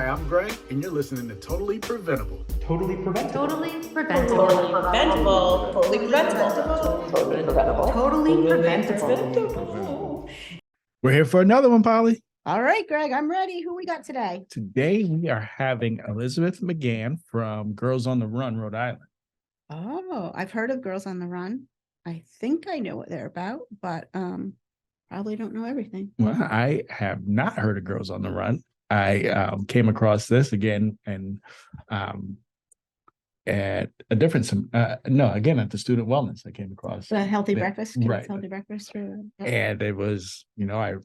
I'm Greg, and you're listening to Totally Preventable. Totally preventable. Totally preventable. Totally preventable. Totally preventable. Totally preventable. Totally preventable. We're here for another one, Polly. All right, Greg, I'm ready. Who we got today? Today, we are having Elizabeth McGann from Girls on the Run, Rhode Island. Oh, I've heard of Girls on the Run. I think I know what they're about, but probably don't know everything. Well, I have not heard of Girls on the Run. I came across this again and at a different, again, at the Student Wellness, I came across. The healthy breakfast, right. Healthy breakfast. And it was, I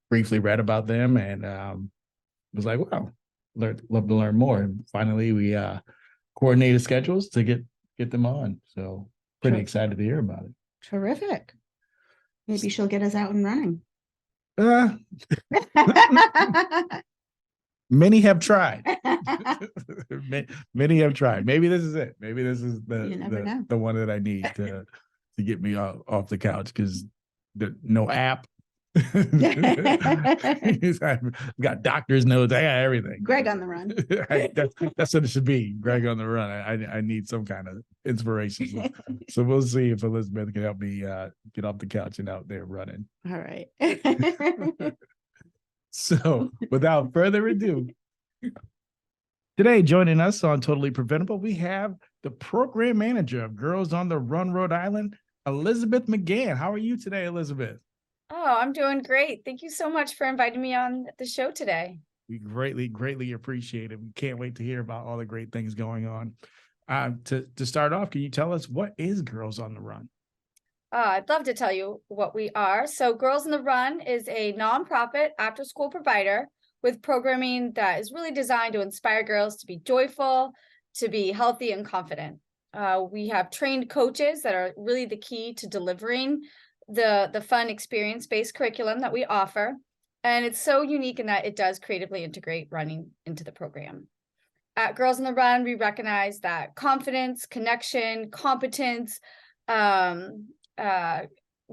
briefly read about them and was like, wow, love to learn more. And finally, we coordinated schedules to get them on. So pretty excited to hear about it. Terrific. Maybe she'll get us out and running. Many have tried. Many have tried. Maybe this is it. Maybe this is the one that I need to get me off the couch, because no app. I've got doctor's notes. I got everything. Greg on the Run. That's what it should be. Greg on the Run. I need some kind of inspiration. So we'll see if Elizabeth can help me get off the couch and out there running. All right. So without further ado, today joining us on Totally Preventable, we have the program manager of Girls on the Run, Rhode Island, Elizabeth McGann. How are you today, Elizabeth? Oh, I'm doing great. Thank you so much for inviting me on the show today. We greatly appreciate it. We can't wait to hear about all the great things going on. To start off, can you tell us, what is Girls on the Run? I'd love to tell you what we are. So Girls on the Run is a nonprofit after-school provider with programming that is really designed to inspire girls to be joyful, to be healthy and confident. We have trained coaches that are really the key to delivering the fun experience-based curriculum that we offer. And it's so unique in that it does creatively integrate running into the program. At Girls on the Run, we recognize that confidence, connection, competence,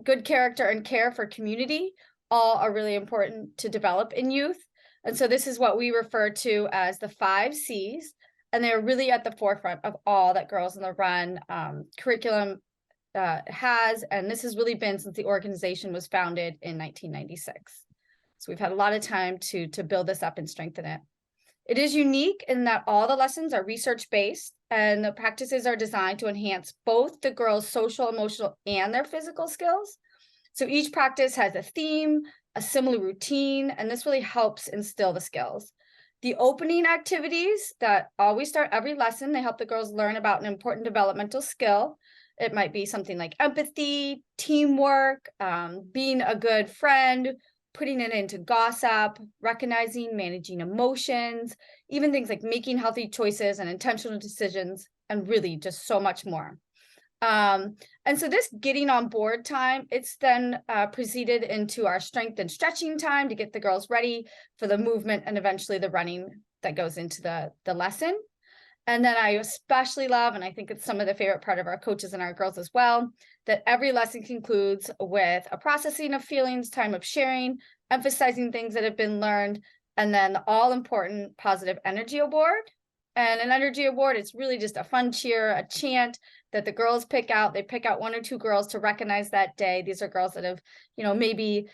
good character and care for community all are really important to develop in youth. And so this is what we refer to as the 5 C's, and they're really at the forefront of all that Girls on the Run curriculum has, and this has really been since the organization was founded in 1996. So we've had a lot of time to build this up and strengthen it. It is unique in that all the lessons are research-based, and the practices are designed to enhance both the girls' social, emotional, and their physical skills. So each practice has a theme, a similar routine, and this really helps instill the skills. The opening activities that always start every lesson, they help the girls learn about an important developmental skill. It might be something like empathy, teamwork, being a good friend, putting it into gossip, recognizing, managing emotions, even things like making healthy choices and intentional decisions, and really just so much more. And so this getting on board time, it's then preceded into our strength and stretching time to get the girls ready for the movement and eventually the running that goes into the lesson. And then I especially love, and I think it's some of the favorite part of our coaches and our girls as well, that every lesson concludes with a processing of feelings, time of sharing, emphasizing things that have been learned, and then the all-important positive energy award. And an energy award, it's really just a fun cheer, a chant that the girls pick out. They pick out 1 or 2 girls to recognize that day. These are girls that have, maybe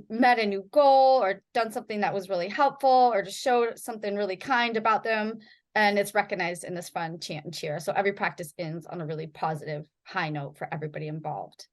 met a new goal or done something that was really helpful or just showed something really kind about them. And it's recognized in this fun chant and cheer. So every practice ends on a really positive high note for everybody involved.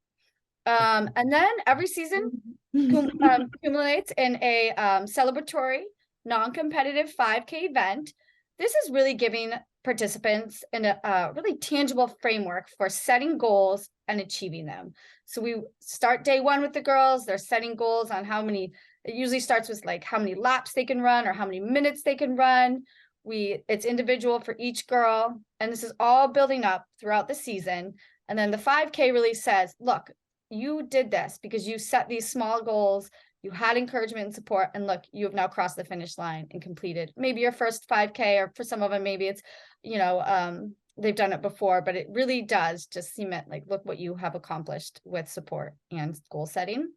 And then every season accumulates in a celebratory, non-competitive 5K event. This is really giving participants in a really tangible framework for setting goals and achieving them. So we start day 1 with the girls. They're setting goals on it usually starts with like how many laps they can run or how many minutes they can run. It's individual for each girl, and this is all building up throughout the season. And then the 5K really says, look, you did this because you set these small goals, you had encouragement and support, and look, you have now crossed the finish line and completed maybe your first 5K, or for some of them, maybe it's, they've done it before, but it really does just cement, like, look what you have accomplished with support and goal setting,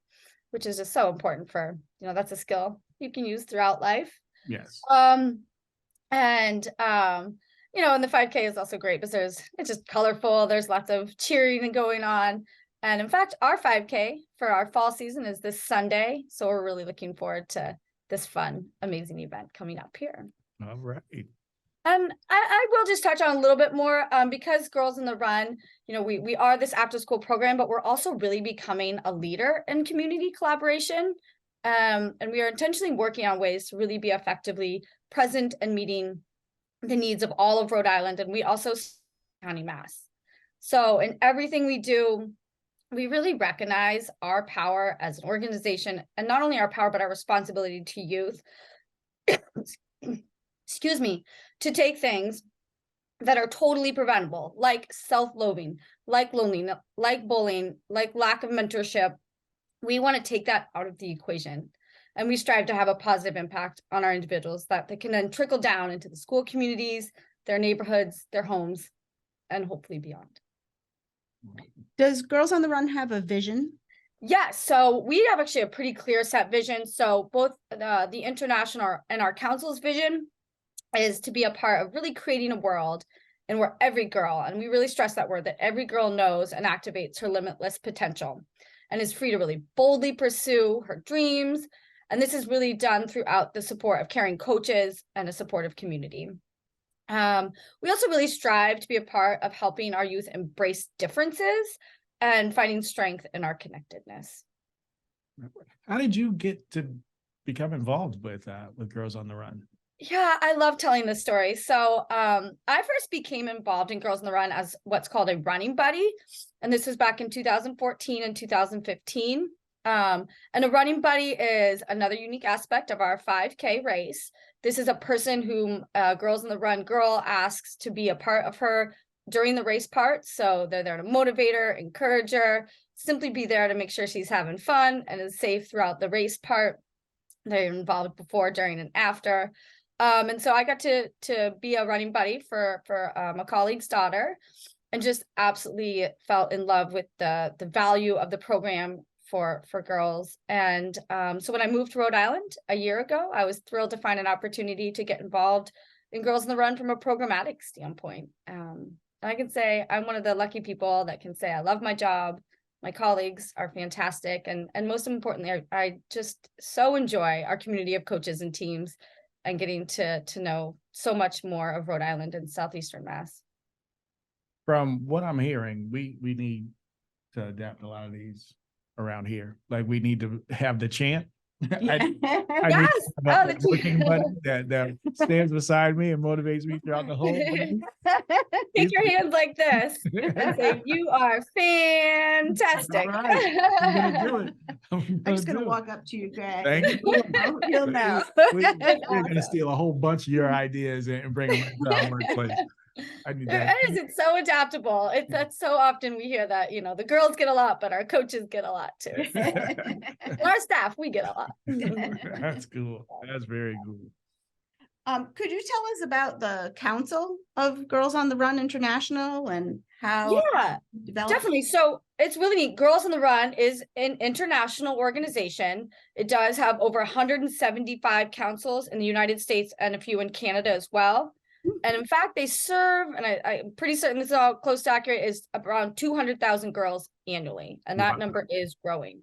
which is just so important for, that's a skill you can use throughout life. Yes. And and the 5K is also great because it's just colorful. There's lots of cheering going on. And in fact, our 5K for our fall season is this Sunday. So we're really looking forward to this fun, amazing event coming up here. All right. And I will just touch on a little bit more because Girls in the Run, we are this after school program, but we're also really becoming a leader in community collaboration. And we are intentionally working on ways to really be effectively present and meeting the needs of all of Rhode Island. And we also County, Mass. So in everything we do, we really recognize our power as an organization, and not only our power, but our responsibility to youth. Excuse me, to take things that are totally preventable, like self-loathing, like loneliness, like bullying, like lack of mentorship. We want to take that out of the equation. And we strive to have a positive impact on our individuals that they can then trickle down into the school communities, their neighborhoods, their homes, and hopefully beyond. Does Girls on the Run have a vision? Yeah, so we have actually a pretty clear set vision. So both the international and our council's vision is to be a part of really creating a world and where every girl, and we really stress that word, that every girl knows and activates her limitless potential and is free to really boldly pursue her dreams. And this is really done throughout the support of caring coaches and a supportive community. We also really strive to be a part of helping our youth embrace differences and finding strength in our connectedness. How did you get to become involved with Girls on the Run? Yeah, I love telling this story. So I first became involved in Girls on the Run as what's called a running buddy. And this was back in 2014 and 2015. And a running buddy is another unique aspect of our 5K race. This is a person whom Girls on the Run girl asks to be a part of her during the race part. So they're there to motivate her, encourage her, simply be there to make sure she's having fun and is safe throughout the race part. They're involved before, during, and after. And so I got to be a running buddy for a colleague's daughter, and just absolutely fell in love with the value of the program for girls. And so when I moved to Rhode Island a year ago, I was thrilled to find an opportunity to get involved in Girls on the Run from a programmatic standpoint. I can say I'm one of the lucky people that can say I love my job. My colleagues are fantastic. And most importantly, I just so enjoy our community of coaches and teams and getting to know so much more of Rhode Island and Southeastern Mass. From what I'm hearing, we need to adapt a lot of these around here. Like we need to have the chant. I Yes. need the looking buddy that stands beside me and motivates me throughout the whole week. Take your hands like this and say, "You are fantastic." Right. I'm gonna do it. I'm just going to walk up to you, Greg. Thank you. You'll know. We're gonna steal a whole bunch of your ideas and bring them into our workplace. I need that. It is. It's so adaptable. That's so often we hear that, the girls get a lot, but our coaches get a lot too. And our staff, we get a lot. That's cool. That's very cool. Could you tell us about the Council of Girls on the Run International and how developed? Definitely. So it's really neat. Girls on the Run is an international organization. It does have over 175 councils in the United States and a few in Canada as well. And in fact, they serve, and I'm pretty certain this is all close to accurate, is around 200,000 girls annually. And that number is growing.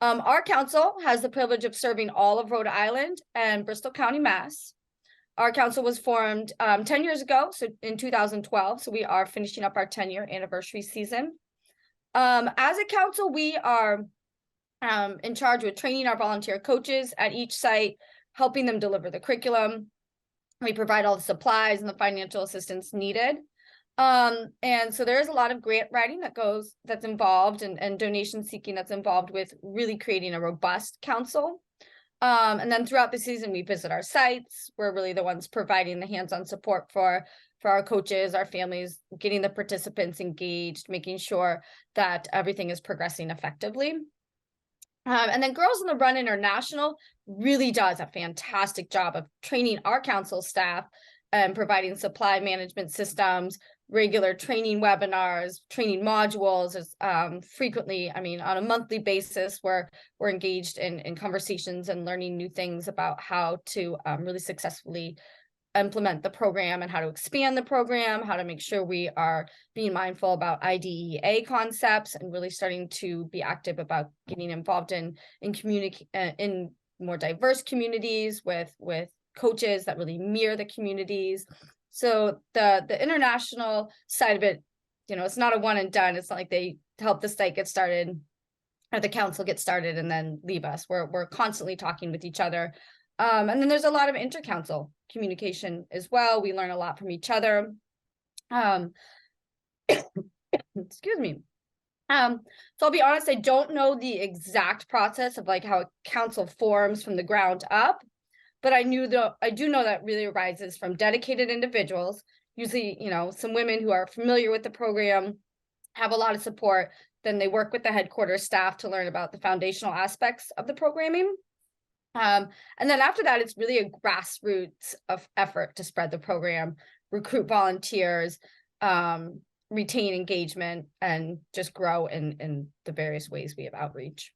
Our council has the privilege of serving all of Rhode Island and Bristol County, Mass. Our council was formed 10 years ago, so in 2012. So we are finishing up our 10-year anniversary season. As a council, we are in charge with training our volunteer coaches at each site, helping them deliver the curriculum. We provide all the supplies and the financial assistance needed. And so there's a lot of grant writing that's involved and donation seeking that's involved with really creating a robust council. And then throughout the season, we visit our sites. We're really the ones providing the hands-on support for our coaches, our families, getting the participants engaged, making sure that everything is progressing effectively. And then Girls on the Run International really does a fantastic job of training our council staff and providing supply management systems, regular training webinars, training modules. Frequently, on a monthly basis, we're engaged in conversations and learning new things about how to really successfully implement the program and how to expand the program, how to make sure we are being mindful about IDEA concepts and really starting to be active about getting involved in more diverse communities with coaches that really mirror the communities. So the international side of it, it's not a one and done. It's not like they help the site get started or the council get started and then leave us. We're constantly talking with each other. And then there's a lot of intercouncil communication as well. We learn a lot from each other. Excuse me. So I'll be honest, I don't know the exact process of like how a council forms from the ground up, but I do know that really arises from dedicated individuals, usually, some women who are familiar with the program, have a lot of support. Then they work with the headquarters staff to learn about the foundational aspects of the programming. And then after that, it's really a grassroots of effort to spread the program, recruit volunteers, retain engagement, and just grow in the various ways we have outreach.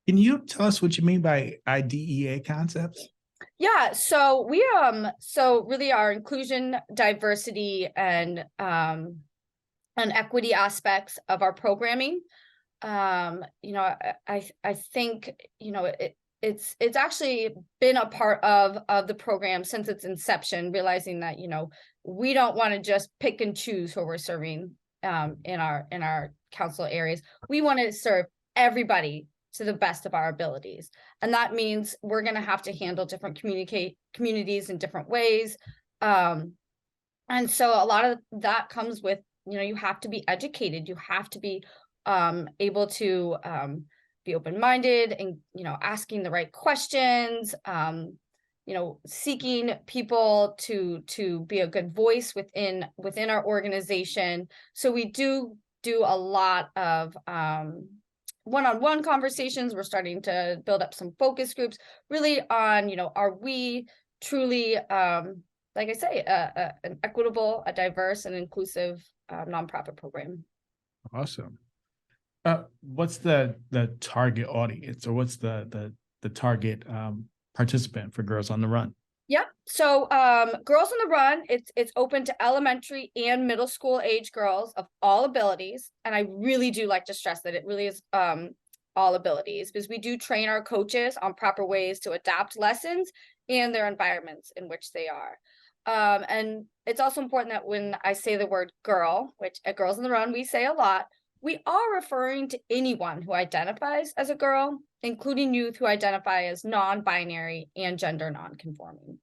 Can you tell us what you mean by IDEA concepts? Yeah, so we really our inclusion, diversity, and equity aspects of our programming. I think it's actually been a part of the program since its inception, realizing that we don't want to just pick and choose who we're serving in our council areas. We want to serve everybody to the best of our abilities, and that means we're going to have to handle different communities in different ways. And so a lot of that comes with you have to be educated, you have to be able to be open-minded and asking the right questions, seeking people to be a good voice within our organization. So we do a lot of one-on-one conversations. We're starting to build up some focus groups really on are we truly like I say an equitable, a diverse and inclusive nonprofit program. Awesome. What's the target audience, or what's the target participant for Girls on the Run? Yeah, so Girls on the Run, it's open to elementary and middle school age girls of all abilities, and I really do like to stress that it really is all abilities, because we do train our coaches on proper ways to adapt lessons and their environments in which they are. And it's also important that when I say the word girl, which at Girls on the Run we say a lot, we are referring to anyone who identifies as a girl, including youth who identify as non-binary and gender non-conforming.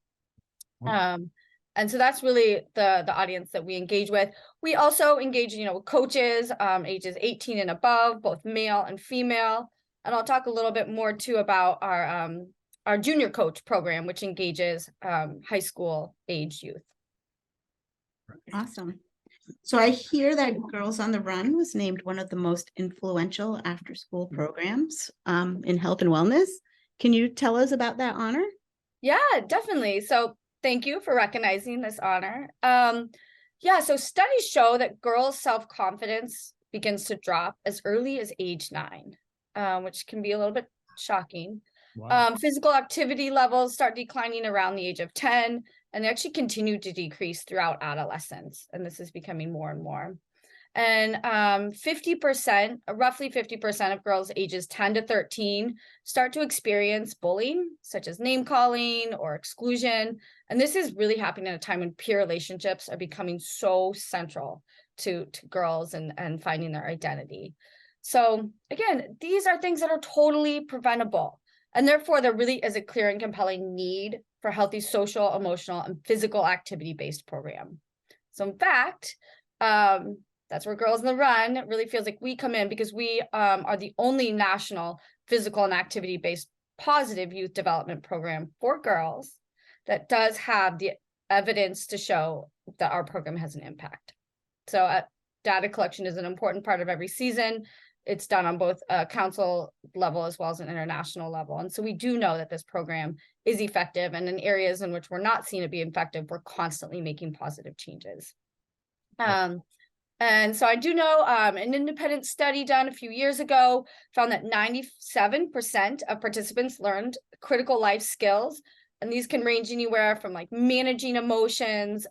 And so that's really the audience that we engage with. We also engage, coaches ages 18 and above, both male and female. And I'll talk a little bit more too about our junior coach program, which engages high school age youth. Awesome. So I hear that Girls on the Run was named one of the most influential after-school programs in health and wellness. Can you tell us about that honor? Yeah, definitely. So thank you for recognizing this honor. So studies show that girls' self-confidence begins to drop as early as age 9, which can be a little bit shocking. Wow. Physical activity levels start declining around the age of 10, and they actually continue to decrease throughout adolescence. And this is becoming more and more. And 50%, roughly 50% of girls ages 10 to 13 start to experience bullying, such as name calling or exclusion. And this is really happening at a time when peer relationships are becoming so central to girls and finding their identity. So again, these are things that are totally preventable. And therefore, there really is a clear and compelling need for healthy social, emotional, and physical activity-based program. So in fact, that's where Girls on the Run really feels like we come in, because we are the only national physical and activity-based positive youth development program for girls that does have the evidence to show that our program has an impact. So data collection is an important part of every season. It's done on both a council level as well as an international level. And so we do know that this program is effective, and in areas in which we're not seeing it be effective, we're constantly making positive changes. And so I do know an independent study done a few years ago found that 97% of participants learned critical life skills And these can range anywhere from like managing emotions,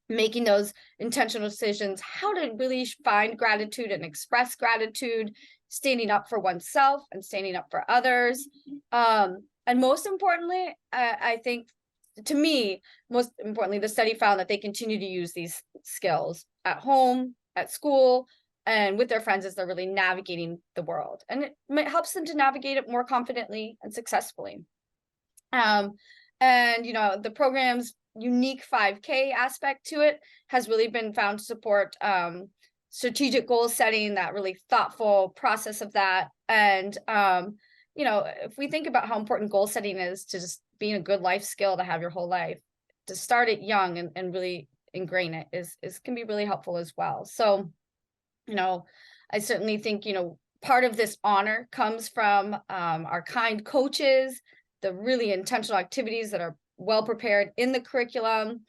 making those intentional decisions, how to really find gratitude and express gratitude, standing up for oneself and standing up for others. And most importantly, I think, to me, most importantly, the study found that they continue to use these skills at home, at school, and with their friends as they're really navigating the world. And it helps them to navigate it more confidently and successfully. And, you know, the program's unique 5K aspect to it has really been found to support strategic goal setting, that really thoughtful process of that. And, you know, if we think about how important goal setting is to just being a good life skill to have your whole life, to start it young and really ingrain it is can be really helpful as well. So, you know, I certainly think, you know, part of this honor comes from our kind coaches, the really intentional activities that are well prepared in the curriculum.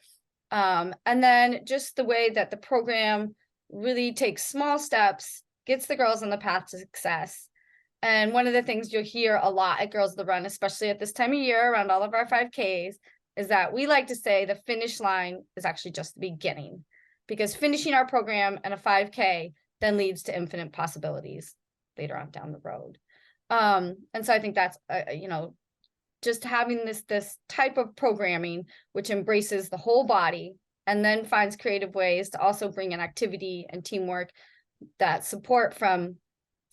And then just the way that the program really takes small steps, gets the girls on the path to success. And one of the things you'll hear a lot at Girls of the Run, especially at this time of year around all of our 5Ks, is that we like to say the finish line is actually just the beginning, because finishing our program and a 5K then leads to infinite possibilities later on down the road. And so I think that's, you know, just having this type of programming, which embraces the whole body and then finds creative ways to also bring in activity and teamwork, that support from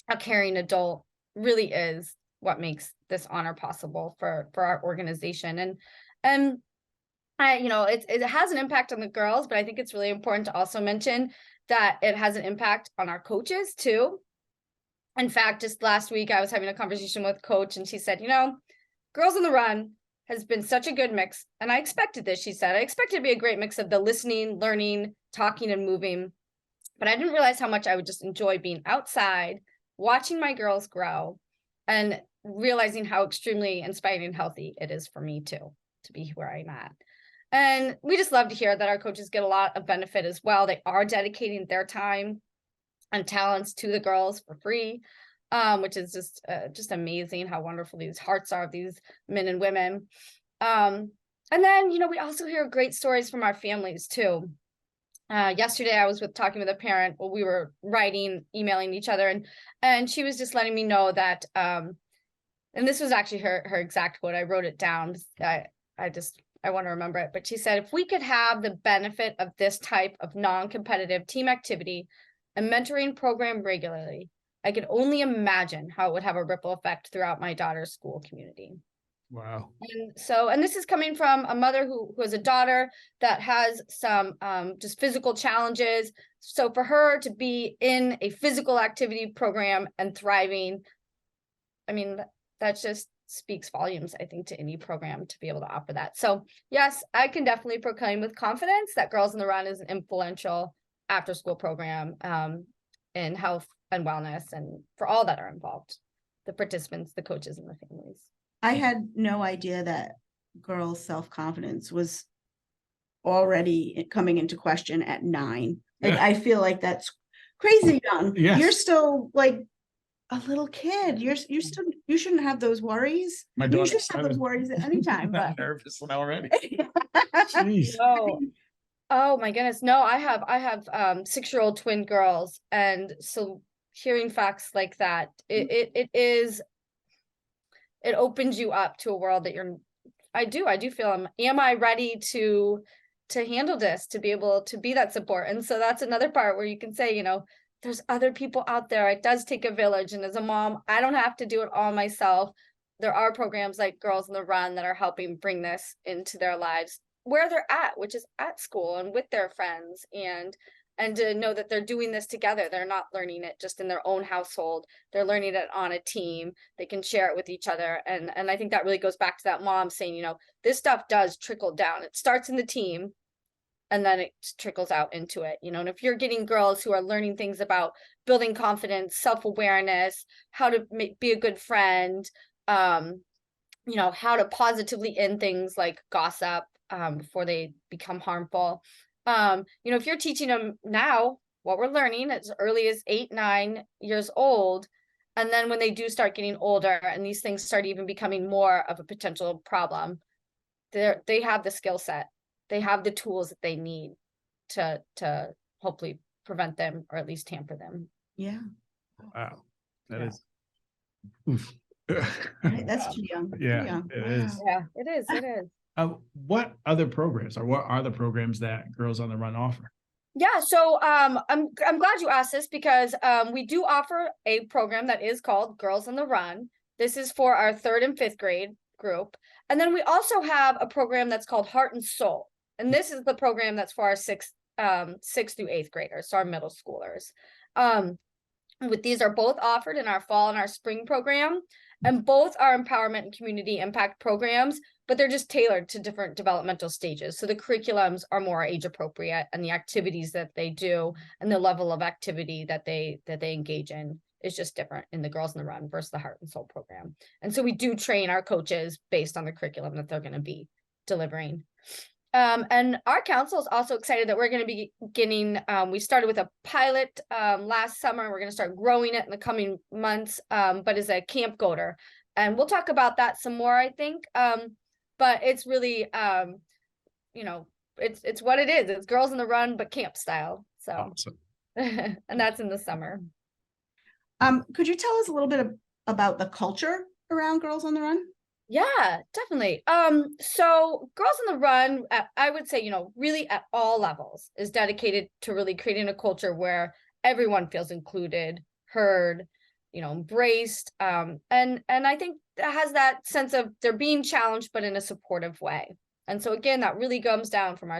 a caring adult, really is what makes this honor possible for our organization. And I, you know, it has an impact on the girls, but I think it's really important to also mention that it has an impact on our coaches too. In fact, just last week I was having a conversation with coach, and she said, you know, Girls on the Run has been such a good mix. And I expected this, she said. I expected it to be a great mix of the listening, learning, talking, and moving. But I didn't realize how much I would just enjoy being outside, watching my girls grow, and realizing how extremely inspiring and healthy it is for me too, to be where I'm at. And we just love to hear that our coaches get a lot of benefit as well. They are dedicating their time and talents to the girls for free. Which is just amazing how wonderful these hearts are of these men and women. And then, you know, we also hear great stories from our families too. Yesterday I was talking with a parent while we were emailing each other, and she was just letting me know that, and this was actually her exact quote. I wrote it down. I want to remember it, but she said, if we could have the benefit of this type of non-competitive team activity and mentoring program regularly, I could only imagine how it would have a ripple effect throughout my daughter's school community. Wow. And this is coming from a mother who has a daughter that has some just physical challenges. So for her to be in a physical activity program and thriving, I mean, that just speaks volumes, I think, to any program to be able to offer that. So yes, I can definitely proclaim with confidence that Girls on the Run is an influential after school program in health and wellness, and for all that are involved, the participants, the coaches, and the families. I had no idea that girls' self-confidence was already coming into question at 9. Like, Yeah. I feel like that's crazy young. Yes. You're still like a little kid. You shouldn't have those worries. My You daughter's should have those worries at any time. I'm But nervous already. Jeez. No. Oh my goodness. No, I have 6-year-old twin girls. And so hearing facts like that, it opens you up to a world that I do feel, am I ready to handle this, to be able to be that support? And so that's another part where you can say, you know, there's other people out there. It does take a village. And as a mom, I don't have to do it all myself. There are programs like Girls on the Run that are helping bring this into their lives where they're at, which is at school and with their friends, and to know that they're doing this together. They're not learning it just in their own household. They're learning it on a team. They can share it with each other. And I think that really goes back to that mom saying, you know, this stuff does trickle down. It starts in the team and then it trickles out into it, you know. And if you're getting girls who are learning things about building confidence, self-awareness, how to be a good friend, you know, how to positively end things like gossip, before they become harmful. You know, if you're teaching them now what we're learning as early as 8, 9 years old, And then when they do start getting older and these things start even becoming more of a potential problem, they have the skill set, they have the tools that they need to hopefully prevent them or at least tamper them. Yeah, Wow. That Yeah. is. Oof. right, that's too young. too Yeah, young. it is. Wow. Yeah, it is. It is. What other programs or what are the programs that Girls on the Run offer? Yeah, so I'm glad you asked this because we do offer a program that is called Girls on the Run. This is for our 3rd and 5th grade group. And then we also have a program that's called Heart and Soul. And this is the program that's for our 6th through 8th graders, so our middle schoolers. With these are both offered in our fall and our spring program, and both are empowerment and community impact programs, but they're just tailored to different developmental stages. So the curriculums are more age appropriate, and the activities that they do and the level of activity that they engage in is just different in the Girls on the Run versus the Heart and Soul program. And so we do train our coaches based on the curriculum that they're going to be delivering. And our council is also excited that we're going to be beginning, we started with a pilot last summer. We're going to start growing it in the coming months, but as a camp goater. And we'll talk about that some more, I think. But it's really, you know, it's what it is. It's Girls on the Run, but camp style. So, Awesome. and that's in the summer. Could you tell us a little bit about the culture around Girls on the Run? Yeah, definitely. So Girls on the Run, I would say, you know, really at all levels is dedicated to really creating a culture where everyone feels included, heard, you know, embraced. And I think that has that sense of they're being challenged, but in a supportive way. And so again, that really comes down from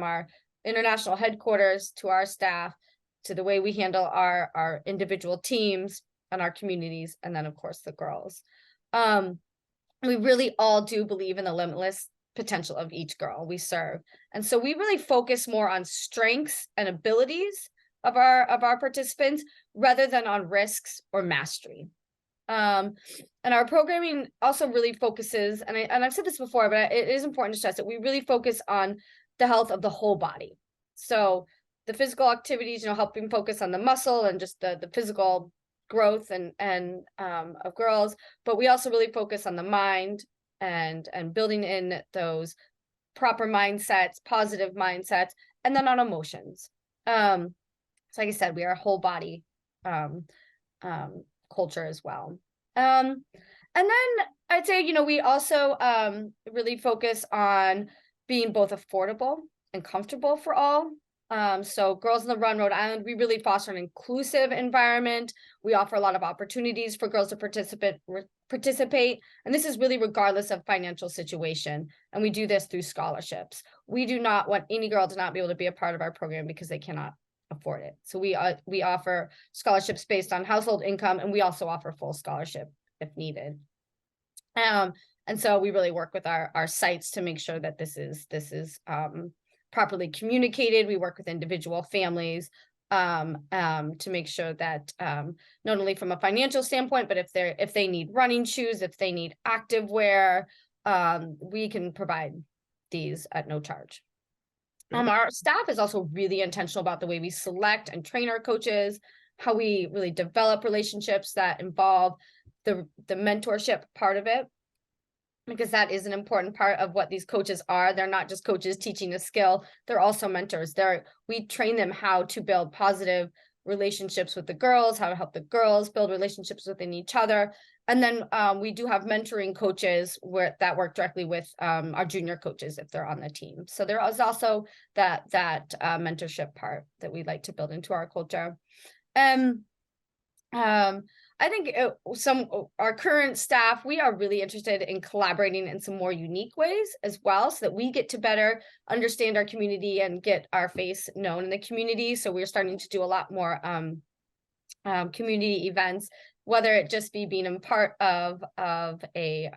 our international headquarters to our staff, to the way we handle our individual teams and our communities, and then of course the girls. We really all do believe in the limitless potential of each girl we serve. And so we really focus more on strengths and abilities of our participants rather than on risks or mastery. And our programming also really focuses, and I've said this before, but it is important to stress that we really focus on the health of the whole body. So the physical activities, you know, helping focus on the muscle and just the physical growth and of girls, but we also really focus on the mind and building in those proper mindsets, positive mindsets, and then on emotions. So like I said, we are a whole body culture as well. And then I'd say, you know, we also really focus on being both affordable and comfortable for all. So Girls on the Run Rhode Island, we really foster an inclusive environment. We offer a lot of opportunities for girls to participate. And this is really regardless of financial situation. And we do this through scholarships. We do not want any girl to not be able to be a part of our program because they cannot afford it. So we offer scholarships based on household income, and we also offer full scholarship if needed. And so we really work with our sites to make sure that this is properly communicated. We work with individual families to make sure that not only from a financial standpoint, but if they need running shoes, if they need active wear, we can provide these at no charge. Our staff is also really intentional about the way we select and train our coaches, how we really develop relationships that involve the mentorship part of it, because that is an important part of what these coaches are. They're not just coaches teaching a skill, they're also mentors. We train them how to build positive relationships with the girls, how to help the girls build relationships within each other. And then we do have mentoring coaches that work directly with our junior coaches if they're on the team. So there is also that mentorship part that we like to build into our culture. I think our current staff, we are really interested in collaborating in some more unique ways as well, so that we get to better understand our community and get our face known in the community. So we're starting to do a lot more community events, whether it just be being a part of a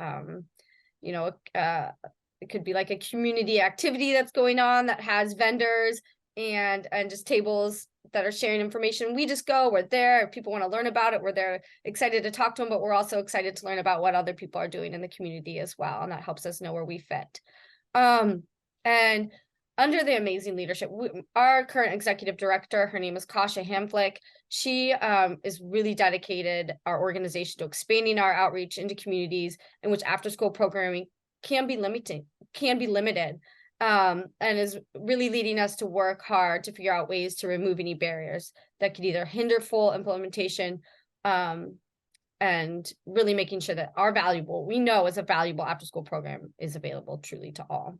it could be like a community activity that's going on that has vendors and just tables that are sharing information. We just go, we're there. If people want to learn about it, we're there, excited to talk to them, but we're also excited to learn about what other people are doing in the community as well. And that helps us know where we fit. under the amazing leadership, our current executive director, her name is Kasha Hamflick. She is really dedicated our organization to expanding our outreach into communities in which after school programming can be limited, and is really leading us to work hard to figure out ways to remove any barriers that could either hinder full implementation, and really making sure that we know as a valuable after school program is available truly to all.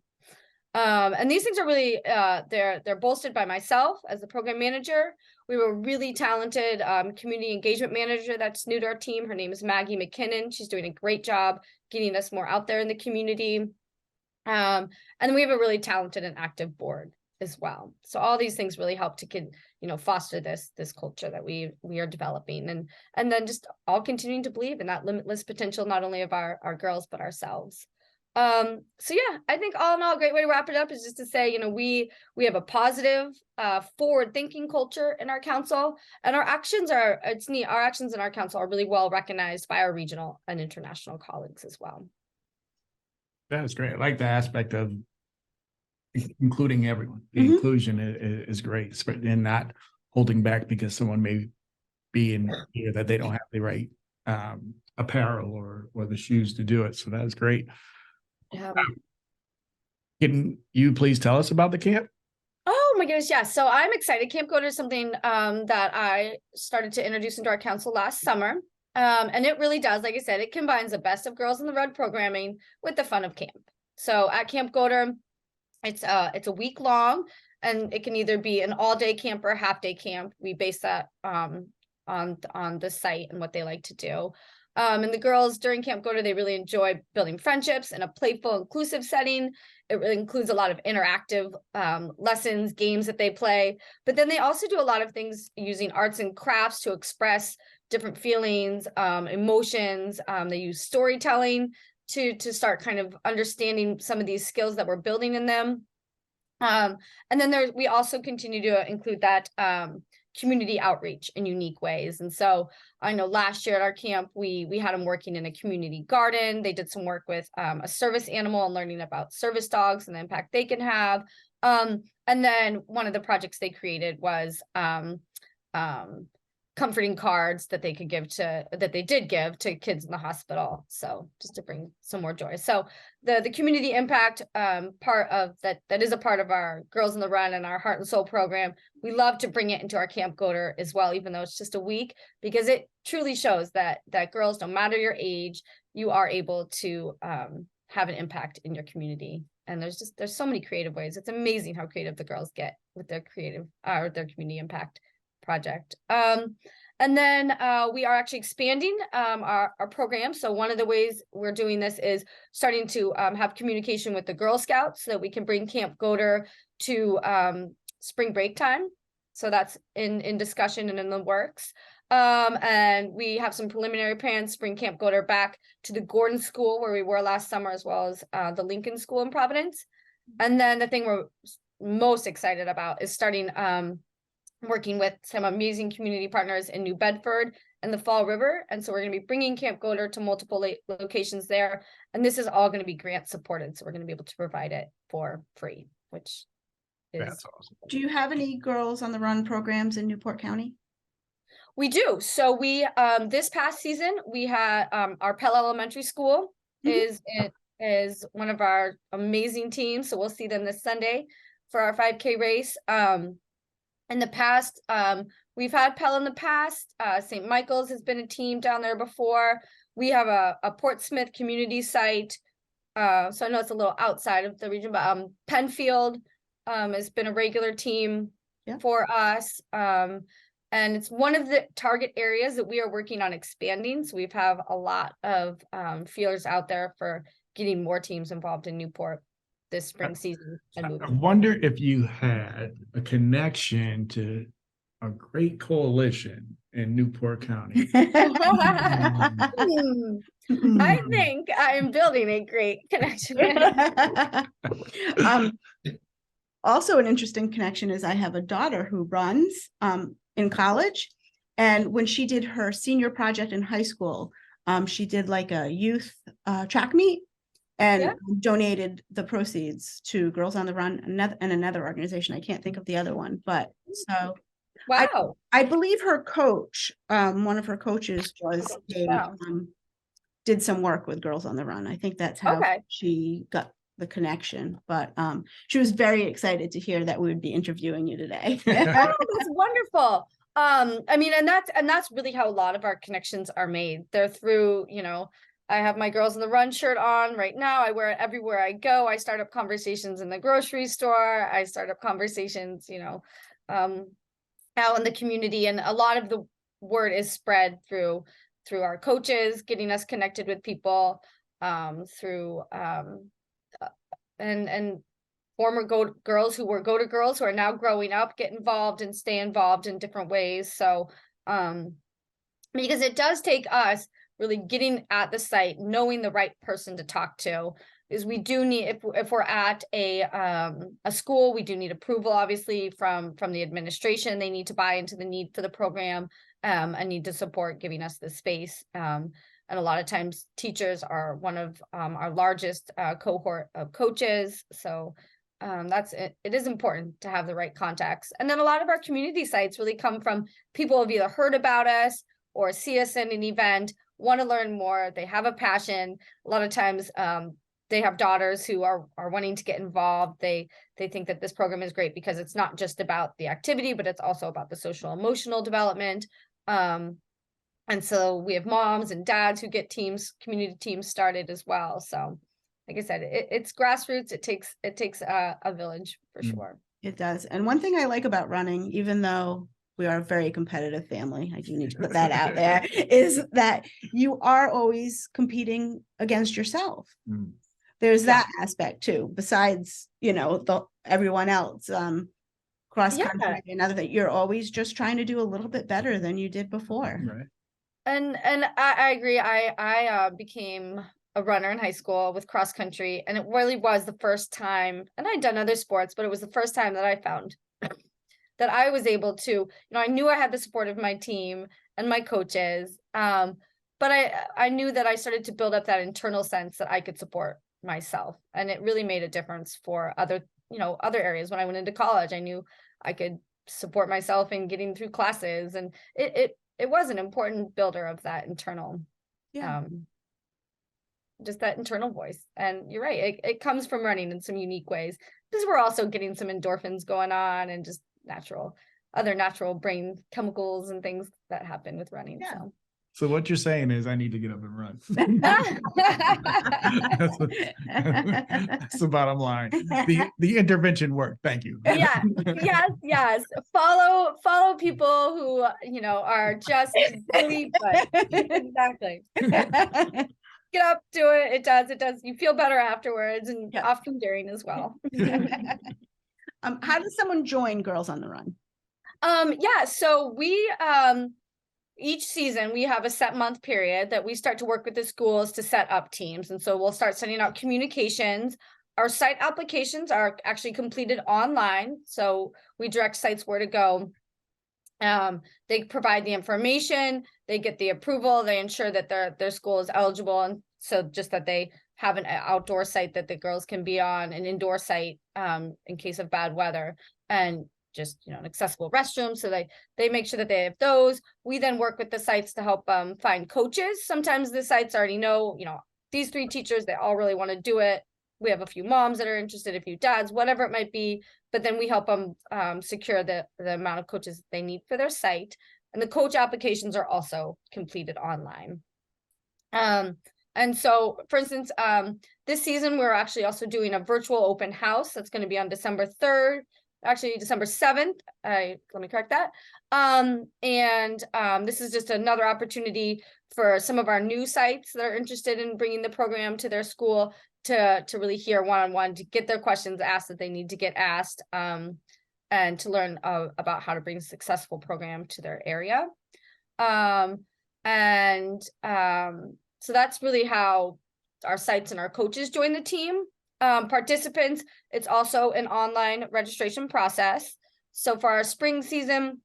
And these things are really, they're bolstered by myself as the program manager. We have a really talented community engagement manager that's new to our team. Her name is Maggie McKinnon. She's doing a great job getting us more out there in the community. And then we have a really talented and active board as well. So all these things really help to foster this culture that we are developing, and then just all continuing to believe in that limitless potential, not only of our girls, but ourselves. So yeah, I think all in all, a great way to wrap it up is just to say, we have a positive, forward-thinking culture in our council, and it's neat. Our actions in our council are really well recognized by our regional and international colleagues as well. That is great. I like the aspect of including everyone. The Mhm. inclusion is great, and not holding back because someone may be in here that they don't have the right apparel or the shoes to do it. So that is great. Yeah. Can you please tell us about the camp? Oh my goodness, yes. So I'm excited. Camp Goater is something that I started to introduce into our council last summer. And it really does, like I said, it combines the best of Girls on the Road programming with the fun of camp. So at Camp Goater, it's a week long, and it can either be an all-day camp or a half-day camp. We base that on the site and what they like to do. And the girls during Camp Goater, they really enjoy building friendships in a playful, inclusive setting. It really includes a lot of interactive lessons, games that they play. But then they also do a lot of things using arts and crafts to express different feelings, emotions. They use storytelling to start kind of understanding some of these skills that we're building in them. And then we also continue to include that community outreach in unique ways. And so I know last year at our camp, we had them working in a community garden. They did some work with a service animal and learning about service dogs and the impact they can have. And then one of the projects they created was comforting cards that they did give to kids in the hospital. So just to bring some more joy. So the community impact part of that is a part of our Girls on the Run and our Heart and Soul program. We love to bring it into our Camp Goater as well, even though it's just a week, because it truly shows that girls, no matter your age, you are able to have an impact in your community. And there's so many creative ways. It's amazing how creative the girls get with their their community impact project. And then we are actually expanding our program. So one of the ways we're doing this is starting to have communication with the Girl Scouts so that we can bring Camp Goater to spring break time. So that's in discussion and in the works. And we have some preliminary plans to bring Camp Goater back to the Gordon School where we were last summer, as well as the Lincoln School in Providence. And then the thing we're most excited about is starting working with some amazing community partners in New Bedford and the Fall River. And so we're going to be bringing Camp Goater to multiple locations there. And this is all going to be grant supported. So we're going to be able to provide it for free, which is That's awesome. Do you have any Girls on the Run programs in Newport County? We do. So we this past season we had our Pell Elementary School is one of our amazing teams. So we'll see them this Sunday for our 5K race. In the past, we've had Pell in the past. St. Michael's has been a team down there before. We have a Portsmouth community site. So I know it's a little outside of the region, but Penfield has been a regular team for us. And it's one of the target areas that we are working on expanding. So we've have a lot of feelers out there for getting more teams involved in Newport this spring season. And I wonder if you had a connection to a great coalition in Newport County. I think I am building a great connection. Also an interesting connection is I have a daughter who runs in college. And when she did her senior project in high school, she did like a youth track meet. and Yeah. donated the proceeds to Girls on the Run, another organization. I can't think of the other one, but so Wow. I believe her coach, one of her coaches was Wow. did some work with Girls on the Run. I think that's how Okay. she got the connection, but she was very excited to hear that we would be interviewing you today. Oh, that's wonderful. I mean, and that's really how a lot of our connections are made. They're through, I have my Girls on the Run shirt on right now. I wear it everywhere I go. I start up conversations in the grocery store. I start up conversations, out in the community, and a lot of the word is spread through our coaches, getting us connected with people, through and former girls who were go-to girls who are now growing up, get involved and stay involved in different ways. So because it does take us really getting at the site, knowing the right person to talk to, is we do need, if we're at a school, we do need approval, obviously, from the administration. They need to buy into the need for the program, and need to support giving us the space. And a lot of times teachers are one of our largest cohort of coaches. So that's it. It is important to have the right contacts. And then a lot of our community sites really come from people who have either heard about us or see us in an event, want to learn more. They have a passion. A lot of times they have daughters who are wanting to get involved. They think that this program is great because it's not just about the activity, but it's also about the social emotional development. And so we have moms and dads who get community teams started as well. So like I said, it's grassroots. It takes a village for sure. It does. And one thing I like about running, even though we are a very competitive family, I do need to put that out there, is that you are always competing against yourself. There's that aspect too, besides, everyone else, cross country and other thing. You're always just trying to do a little bit better than you did before. Right. And I agree. I became a runner in high school with cross country, and it really was the first time, and I'd done other sports, but it was the first time that I found that I was able to, I knew I had the support of my team and my coaches, but I knew that I started to build up that internal sense that I could support myself, and it really made a difference for other areas. When I went into college, I knew I could support myself in getting through classes, and it was an important builder of that internal, just that internal voice. And you're right, it comes from running in some unique ways, because we're also getting some endorphins going on and just other natural brain chemicals and things that happen with running. So what you're saying is I need to get up and run. That's the bottom line. The intervention worked. Thank you. Yeah. Yes. Follow people who, are just really good. Exactly. Get up, do it. It does. You feel better afterwards, and often during as well. How does someone join Girls on the Run? So we each season we have a set month period that we start to work with the schools to set up teams. And so we'll start sending out communications. Our site applications are actually completed online, so we direct sites where to go. They provide the information, they get the approval, they ensure that their school is eligible, and so just that they have an outdoor site that the girls can be on, an indoor site in case of bad weather, and just an accessible restroom. So they make sure that they have those. We then work with the sites to help find coaches. Sometimes the sites already know, these 3 teachers, they all really want to do it. We have a few moms that are interested, a few dads, whatever it might be, but then we help them secure the amount of coaches they need for their site. And the coach applications are also completed online. And so, for instance, this season, we're actually also doing a virtual open house that's going to be on December 3rd, actually December 7th. Let me correct that. This is just another opportunity for some of our new sites that are interested in bringing the program to their school to really hear one-on-one, to get their questions asked that they need to get asked, and to learn about how to bring a successful program to their area. So that's really how our sites and our coaches join the team. Participants, it's also an online registration process. So for our spring season,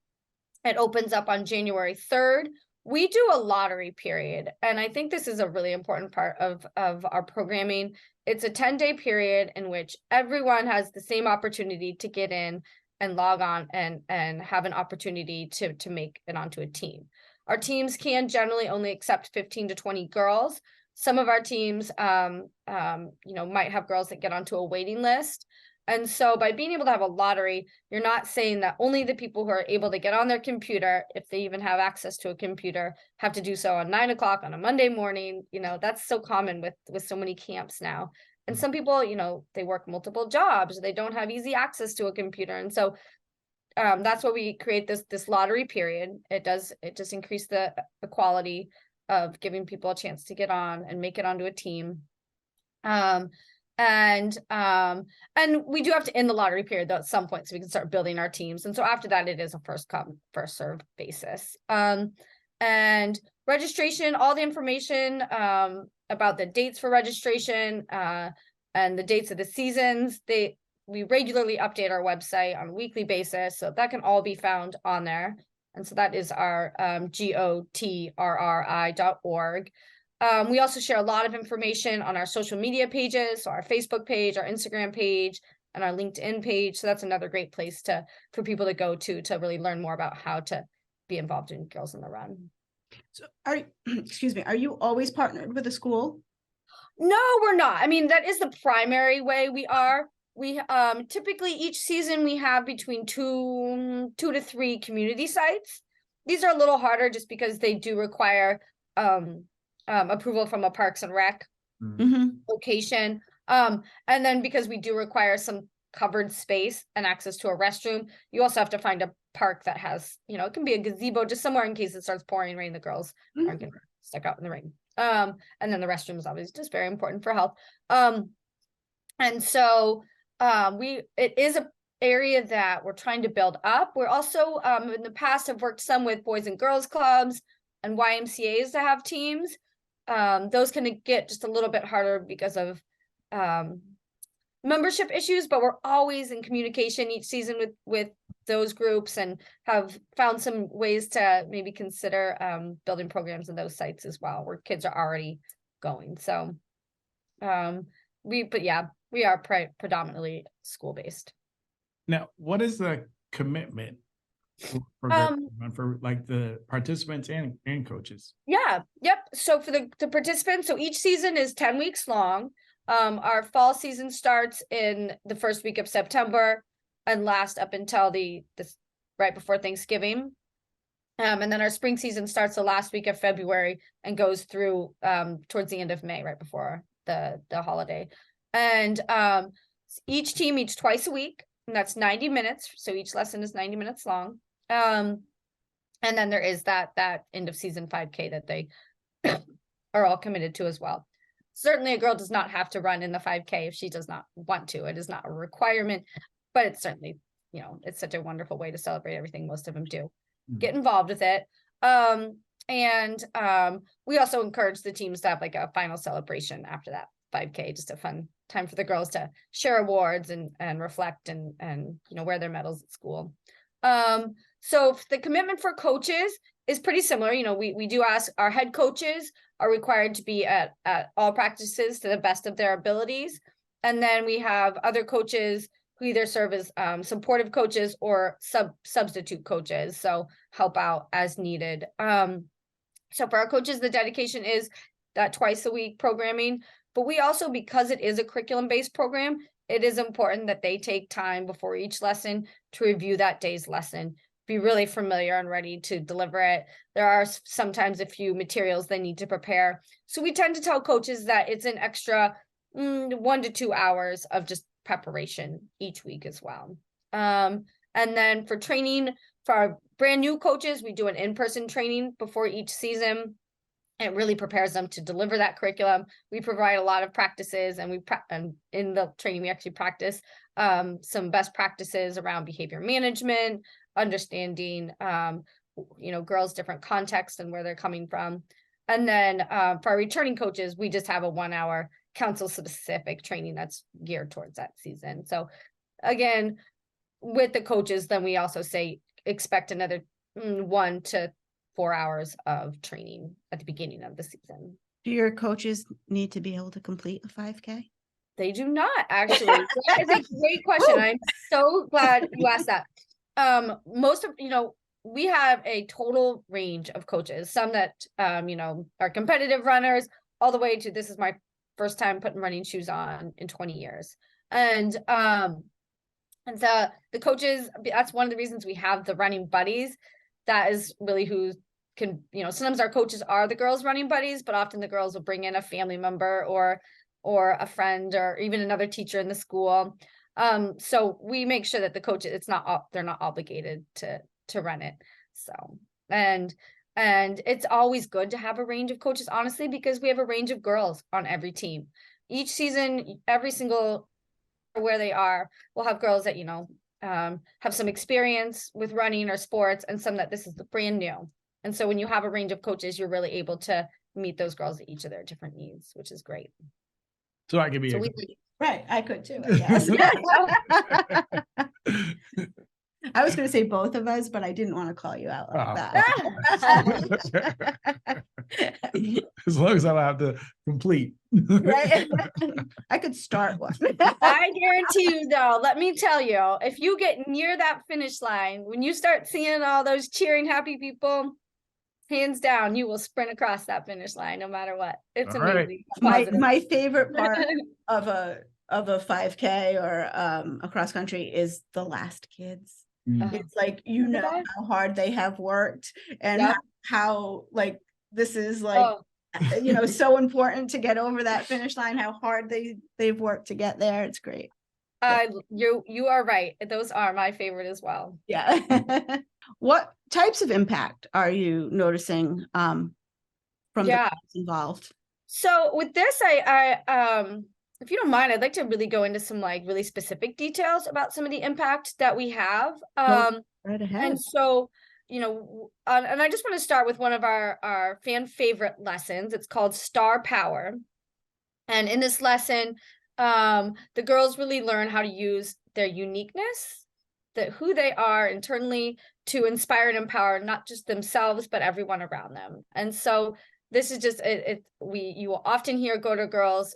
it opens up on January 3rd. We do a lottery period, and I think this is a really important part of our programming, it's a 10-day period in which everyone has the same opportunity to get in and log on and have an opportunity to make it onto a team. Our teams can generally only accept 15 to 20 girls. Some of our teams, might have girls that get onto a waiting list. And so by being able to have a lottery, you're not saying that only the people who are able to get on their computer, if they even have access to a computer, have to do so on 9 o'clock on a Monday morning. That's so common with so many camps now. And some people, they work multiple jobs, they don't have easy access to a computer. And so that's why we create this lottery period. It just increase the quality of giving people a chance to get on and make it onto a team. And we do have to end the lottery period though at some point so we can start building our teams. And so after that, it is a first come, first served basis. And registration, all the information about the dates for registration and the dates of the seasons, we regularly update our website on a weekly basis, so that can all be found on there. And so that is our gotrri.org. We also share a lot of information on our social media pages, so our Facebook page, our Instagram page, and our LinkedIn page. So that's another great place for people to go to really learn more about how to be involved in Girls on the Run. So are you always partnered with a school? No, we're not. I mean, that is the primary way we are. We typically each season we have between two to three community sites. These are a little harder just because they do require approval from a Parks and Rec location. And then because we do require some covered space and access to a restroom, you also have to find a park that has, it can be a gazebo just somewhere in case it starts pouring rain, the girls aren't gonna stuck out in the rain. And then the restroom is obviously just very important for health. And so it is a area that we're trying to build up. We're also in the past have worked some with boys and girls clubs and YMCAs to have teams. Those can get just a little bit harder because of membership issues, but we're always in communication each season with those groups and have found some ways to maybe consider building programs in those sites as well where kids are already going. So we are predominantly school-based. Now, what is the commitment for like the participants and coaches? Yeah, yep. So for the participants, so each season is 10 weeks long. Our fall season starts in the first week of September and lasts up until the right before Thanksgiving. And then our spring season starts the last week of February and goes through towards the end of May, right before the holiday. And each team meets twice a week, and that's 90 minutes. So each lesson is 90 minutes long. And then there is that end of season 5K that they are all committed to as well. Certainly a girl does not have to run in the 5K if she does not want to. It is not a requirement, but it's certainly, it's such a wonderful way to celebrate everything most of them do. Get involved with it. And we also encourage the teams to have like a final celebration after that 5K, just a fun time for the girls to share awards and reflect and wear their medals at school. So the commitment for coaches is pretty similar. We do ask our head coaches are required to be at all practices to the best of their abilities. And then we have other coaches who either serve as supportive coaches or substitute coaches, so help out as needed. So for our coaches, the dedication is that twice a week programming, but we also, because it is a curriculum-based program, it is important that they take time before each lesson to review that day's lesson, be really familiar and ready to deliver it. There are sometimes a few materials they need to prepare. So we tend to tell coaches that it's an extra 1 to 2 hours of just preparation each week as well. And then for training, for our brand new coaches, we do an in-person training before each season. It really prepares them to deliver that curriculum. We provide a lot of practices, and in the training, we actually practice some best practices around behavior management, understanding, girls' different contexts and where they're coming from. And then for our returning coaches, we just have a 1 hour council specific training that's geared towards that season. So again, with the coaches, then we also say expect another 1 to 4 hours of training at the beginning of the season. Do your coaches need to be able to complete a 5K? They do not actually. That is a great question. I'm so glad you asked that. Most of, we have a total range of coaches, some that, are competitive runners, all the way to, this is my first time putting running shoes on in 20 years. And the coaches, that's one of the reasons we have the running buddies. That is really who can, sometimes our coaches are the girls' running buddies, but often the girls will bring in a family member or a friend or even another teacher in the school. So we make sure that the coaches, they're not obligated to run it. So, and it's always good to have a range of coaches, honestly, because we have a range of girls on every team. Each season, every single where they are, we'll have girls that, have some experience with running or sports, and some that this is brand new. And so when you have a range of coaches, you're really able to meet those girls at each of their different needs, which is great. So I could be right. I could too, I guess. I was going to say both of us, but I didn't want to call you out like that. As long as I don't have to complete. Right? I could start one. I guarantee you, though, let me tell you, if you get near that finish line, when you start seeing all those cheering happy people, hands down, you will sprint across that finish line no matter what. It's all amazing. Right. My favorite part of a 5K or a cross country is the last kids. It's like, how hard they have worked and how like this is like so important to get over that finish line, how hard they've worked to get there. It's great. You are right. Those are my favorite as well. Yeah. What types of impact are you noticing from the involved? So with this, I if you don't mind, I'd like to really go into some like really specific details about some of the impact that we have. Right ahead. And so, and I just want to start with one of our fan favorite lessons. It's called Star Power. And in this lesson, the girls really learn how to use their uniqueness, who they are internally, to inspire and empower not just themselves, but everyone around them. And so this is just, you will often hear go-to girls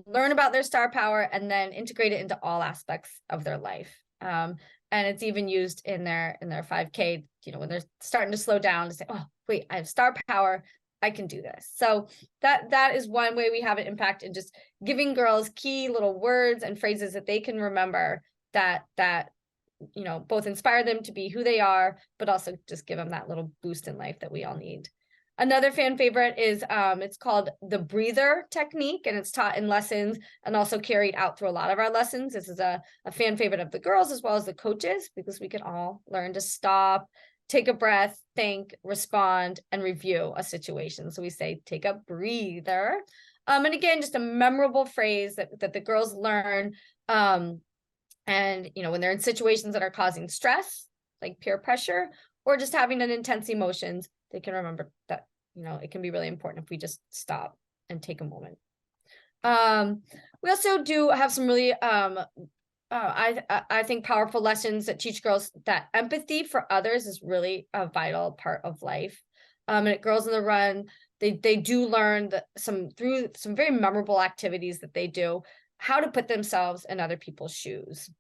learn about their star power and then integrate it into all aspects of their life. And it's even used in their 5K, when they're starting to slow down, to say, oh, wait, I have star power, I can do this. So that is one way we have an impact in just giving girls key little words and phrases that they can remember that both inspire them to be who they are, but also just give them that little boost in life that we all need. Another fan favorite is it's called the breather technique, and it's taught in lessons and also carried out through a lot of our lessons. This is a fan favorite of the girls as well as the coaches, because we can all learn to stop, take a breath, think, respond, and review a situation. So we say, take a breather. And again, just a memorable phrase that the girls learn. And, when they're in situations that are causing stress, like peer pressure, or just having an intense emotions, they can remember that, it can be really important if we just stop and take a moment. We also do have some really, I think, powerful lessons that teach girls that empathy for others is really a vital part of life. And at Girls on the Run, they do learn through some very memorable activities that they do, how to put themselves in other people's shoes,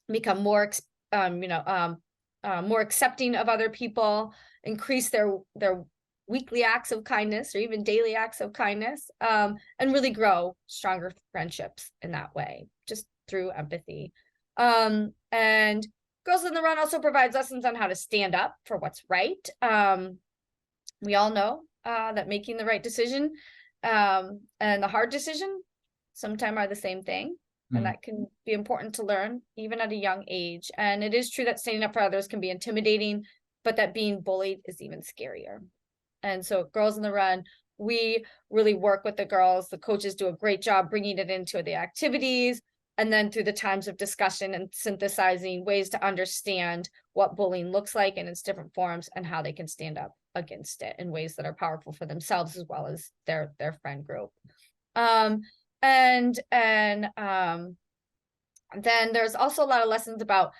become more, more accepting of other people, increase their weekly acts of kindness or even daily acts of kindness, and really grow stronger friendships in that way, just through empathy. And Girls on the Run also provides lessons on how to stand up for what's right. We all know that making the right decision and the hard decision sometimes are the same thing. And that can be important to learn even at a young age. And it is true that standing up for others can be intimidating, but that being bullied is even scarier. And so Girls on the Run, we really work with the girls. The coaches do a great job bringing it into the activities, and then through the times of discussion and synthesizing ways to understand what bullying looks like in its different forms and how they can stand up against it in ways that are powerful for themselves as well as their friend group. And then there's also a lot of lessons about,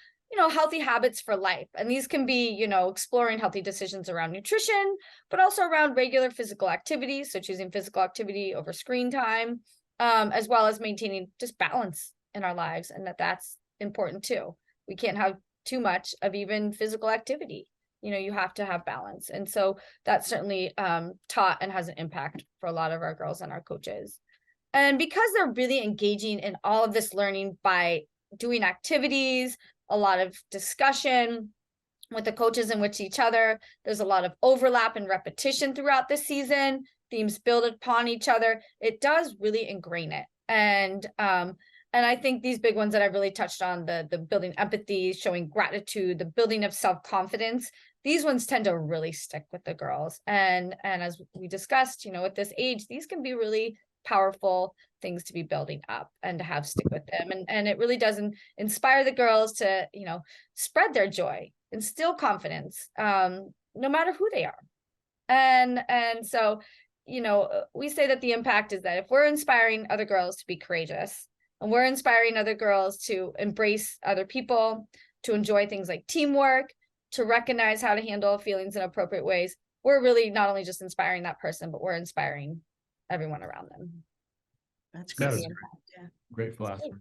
healthy habits for life. And these can be, exploring healthy decisions around nutrition, but also around regular physical activities. So choosing physical activity over screen time, as well as maintaining just balance in our lives, and that's important too. We can't have too much of even physical activity. You have to have balance. And so that's certainly taught and has an impact for a lot of our girls and our coaches. And because they're really engaging in all of this learning by doing activities, a lot of discussion with the coaches and with each other, there's a lot of overlap and repetition throughout the season. Themes build upon each other. It does really ingrain it. And I think these big ones that I really touched on, the building empathy, showing gratitude, the building of self-confidence, these ones tend to really stick with the girls. And as we discussed, at this age, these can be really powerful things to be building up and to have stick with them. And it really does inspire the girls to, spread their joy, instill confidence, no matter who they are. And so, we say that the impact is that if we're inspiring other girls to be courageous, and we're inspiring other girls to embrace other people, to enjoy things like teamwork, to recognize how to handle feelings in appropriate ways, we're really not only just inspiring that person, but we're inspiring everyone around them. That's That great. is great philosophy.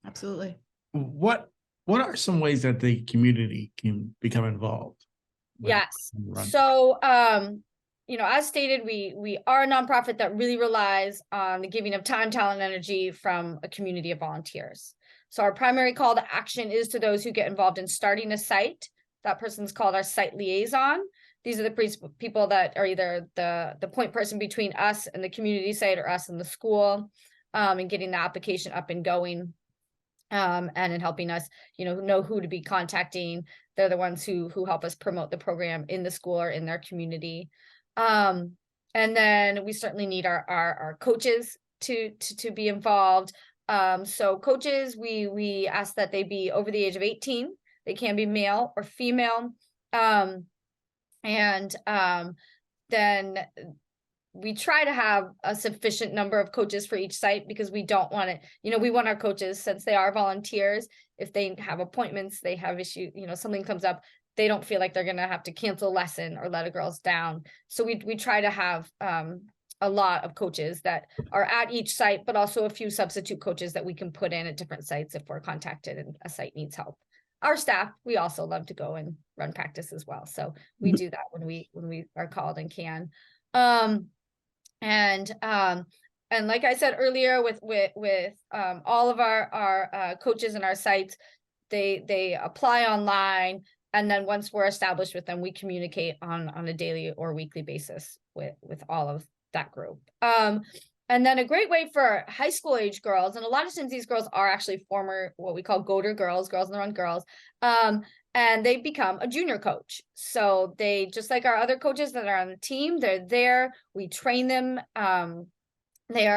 Absolutely. What are some ways that the community can become involved? Yes. So, as stated, we are a nonprofit that really relies on the giving of time, talent, and energy from a community of volunteers. So our primary call to action is to those who get involved in starting a site. That person's called our site liaison. These are the people that are either the point person between us and the community site, or us and the school, and getting the application up and going, and in helping us, know who to be contacting. They're the ones who help us promote the program in the school or in their community. And then we certainly need our coaches to be involved. So coaches, we ask that they be over the age of 18. They can be male or female. Then we try to have a sufficient number of coaches for each site, because we don't want it, we want our coaches, since they are volunteers, if they have appointments, they have issues, something comes up, they don't feel like they're going to have to cancel a lesson or let a girls down. So we try to have a lot of coaches that are at each site, but also a few substitute coaches that we can put in at different sites if we're contacted and a site needs help. Our staff, we also love to go and run practice as well. So we do that when we are called and can. And like I said earlier, with all of our coaches and our sites, they apply online, and then once we're established with them, we communicate on a daily or weekly basis with all of that group. And then a great way for high school age girls, and a lot of times these girls are actually former, what we call go-to girls on the run girls, and they become a junior coach. So they, just like our other coaches that are on the team, they're there, we train them. They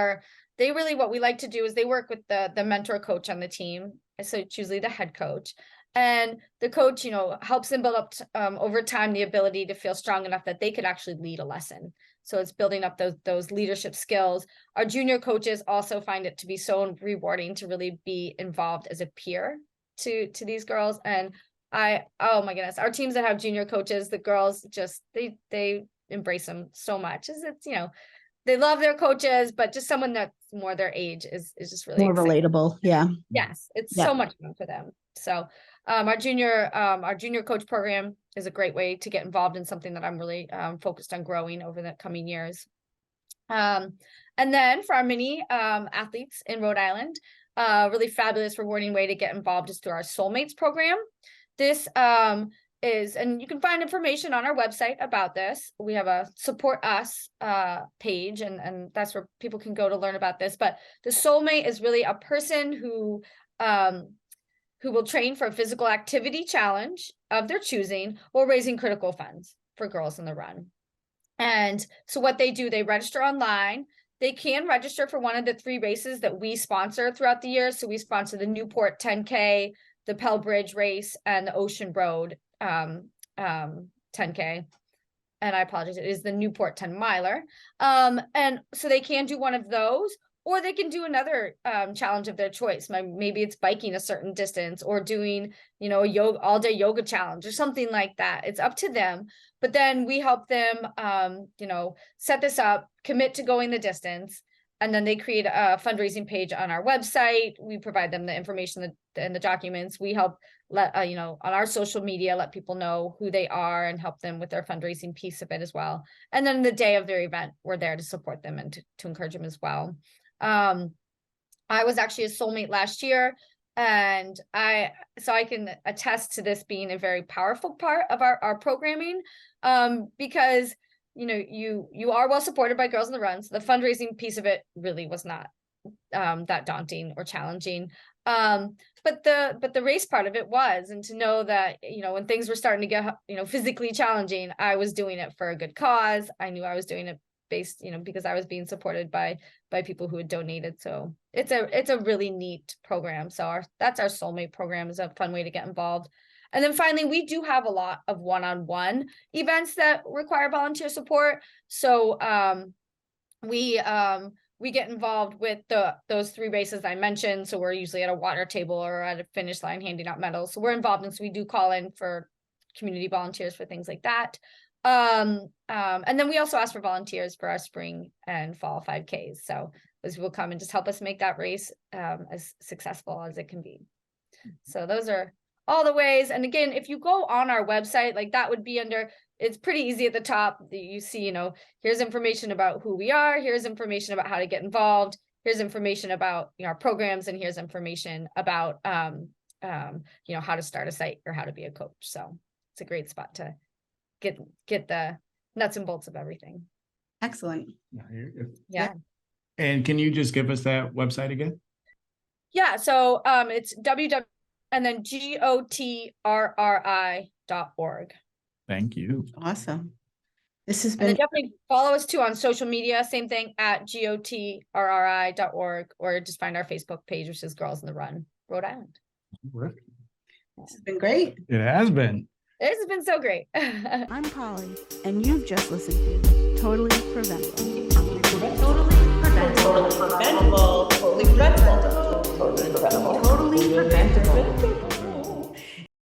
really, what we like to do is they work with the mentor coach on the team. So it's usually the head coach. And the coach, helps them build up over time the ability to feel strong enough that they could actually lead a lesson. So it's building up those leadership skills. Our junior coaches also find it to be so rewarding to really be involved as a peer to these girls. And oh my goodness, our teams that have junior coaches, the girls just, they embrace them so much. It's they love their coaches, but just someone that's more their age is just really more exciting. relatable. Yeah. Yes, it's so much fun for them. So our junior coach program is a great way to get involved in something that I'm really focused on growing over the coming years. And then for our mini athletes in Rhode Island, really fabulous, rewarding way to get involved is through our Soulmates program. This is, and you can find information on our website about this. We have a support us page, and that's where people can go to learn about this. But the Soulmate is really a person who will train for a physical activity challenge of their choosing, or raising critical funds for girls in the run. And so what they do, they register online. They can register for one of the 3 races that we sponsor throughout the year. So we sponsor the Newport 10K, the Pell Bridge race, and the Ocean Road 10K. And I apologize, it is the Newport 10 miler. And so they can do one of those, or they can do another challenge of their choice. Maybe it's biking a certain distance, or doing, a all-day yoga challenge or something like that. It's up to them. But then we help them, set this up, commit to going the distance. and then they create a fundraising page on our website. We provide them the information and the documents. We help let, on our social media, let people know who they are and help them with their fundraising piece of it as well. And then the day of their event, we're there to support them and to encourage them as well. I was actually a soulmate last year, and I can attest to this being a very powerful part of our programming, because you are well supported by Girls on the Run. So the fundraising piece of it really was not that daunting or challenging. But the race part of it was, and to know that, when things were starting to get, physically challenging, I was doing it for a good cause. I knew I was doing it based, because I was being supported by people who had donated. So it's a really neat program. So that's our soulmate program, is a fun way to get involved. And then finally, we do have a lot of one-on-one events that require volunteer support. So we get involved with those 3 races I mentioned. So we're usually at a water table or at a finish line handing out medals. So we're involved, and so we do call in for community volunteers for things like that. And then we also ask for volunteers for our spring and fall 5Ks. So those people come and just help us make that race as successful as it can be. So those are all the ways. And again, if you go on our website, like that would be under, it's pretty easy at the top. You see, here's information about who we are. Here's information about how to get involved. Here's information about our programs, and here's information about how to start a site or how to be a coach. So it's a great spot to get the nuts and bolts of everything. Excellent. Yeah. And can you just give us that website again? Yeah. So it's www and then gotrri.org. Thank you. Awesome. This has And then been definitely follow us too on social media. Same thing at gotrri.org, or just find our Facebook page, which is Girls on the Run, Rhode Island. this has been great. It has been. This has been so great. I'm Polly, and you've just listened to Totally Preventable. Totally preventable. Totally preventable. Totally preventable. Totally Preventable.